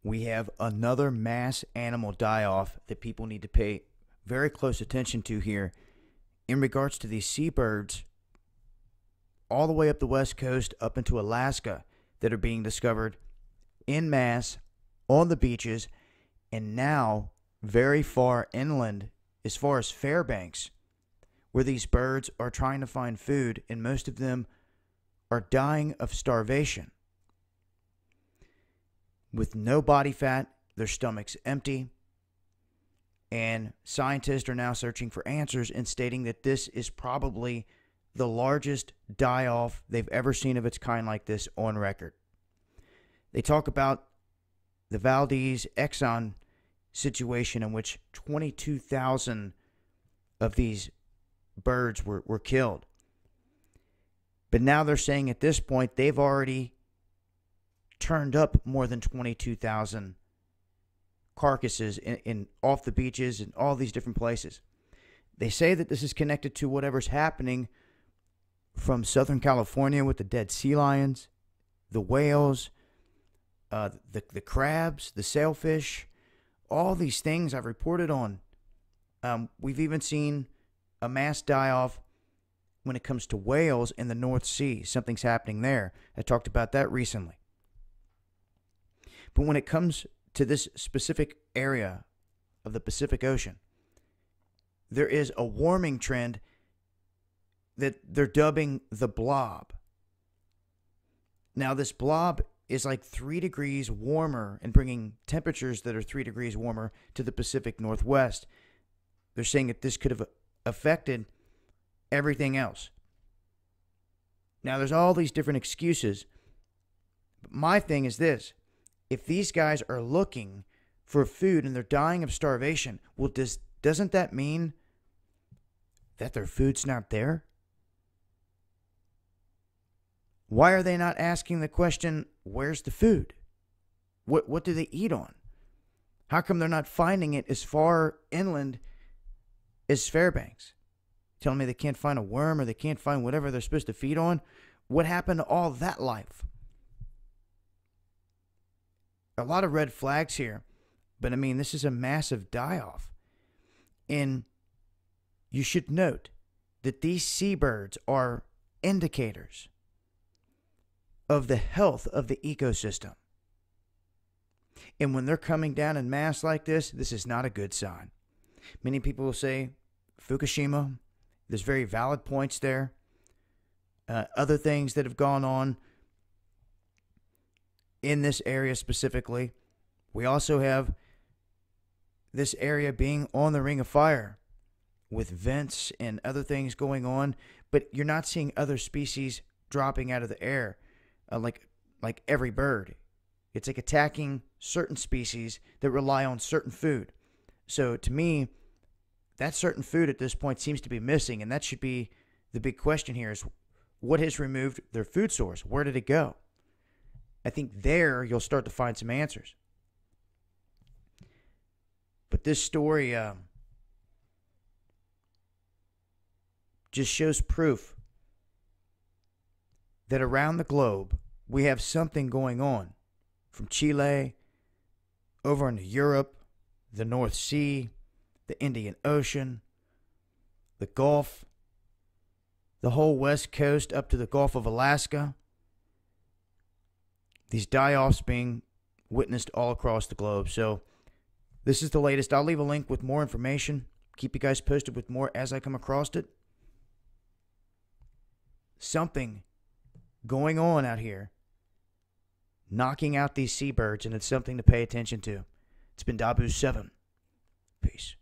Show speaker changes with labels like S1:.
S1: we have another mass animal die-off that people need to pay very close attention to here in regards to these seabirds all the way up the west coast up into Alaska that are being discovered en masse on the beaches, and now very far inland as far as Fairbanks, where these birds are trying to find food, and most of them are dying of starvation. With no body fat, their stomachs empty, and scientists are now searching for answers and stating that this is probably the largest die-off they've ever seen of its kind like this on record. They talk about the Valdez Exxon situation in which 22,000 of these birds were killed. But now they're saying at this point they've already turned up more than 22,000 carcasses in off the beaches and all these different places. They say that this is connected to whatever's happening from Southern California with the dead sea lions, the whales, the crabs, the sailfish, all these things I've reported on. We've even seen a mass die-off when it comes to whales in the North Sea. Something's happening there. I talked about that recently. But when it comes to this specific area of the Pacific Ocean, there is a warming trend that they're dubbing the blob. Now, this blob is like 3 degrees warmer and bringing temperatures that are 3 degrees warmer to the Pacific Northwest. They're saying that this could have affected everything else. Now, there's all these different excuses. But my thing is this. If these guys are looking for food and they're dying of starvation, well, doesn't that mean that their food's not there? Why are they not asking the question, where's the food? What do they eat on? How come they're not finding it as far inland as Fairbanks? Telling me they can't find a worm or they can't find whatever they're supposed to feed on? What happened to all that life? A lot of red flags here, but I mean, this is a massive die-off. And you should note that these seabirds are indicators of the health of the ecosystem. And when they're coming down in mass like this is not a good sign. Many people will say, Fukushima, there's very valid points there. Other things that have gone on in this area specifically. We also have this area being on the Ring of Fire with vents and other things going on, but you're not seeing other species dropping out of the air like every bird. It's like attacking certain species that rely on certain food. So to me, that certain food at this point seems to be missing, and that should be the big question here is what has removed their food source? Where did it go? I think there you'll start to find some answers. But this story just shows proof that around the globe we have something going on. From Chile, over into Europe, the North Sea, the Indian Ocean, the Gulf, the whole West Coast up to the Gulf of Alaska. These die-offs being witnessed all across the globe. So this is the latest. I'll leave a link with more information. Keep you guys posted with more as I come across it. Something going on out here, knocking out these seabirds, and it's something to pay attention to. It's been Dabu7. Peace.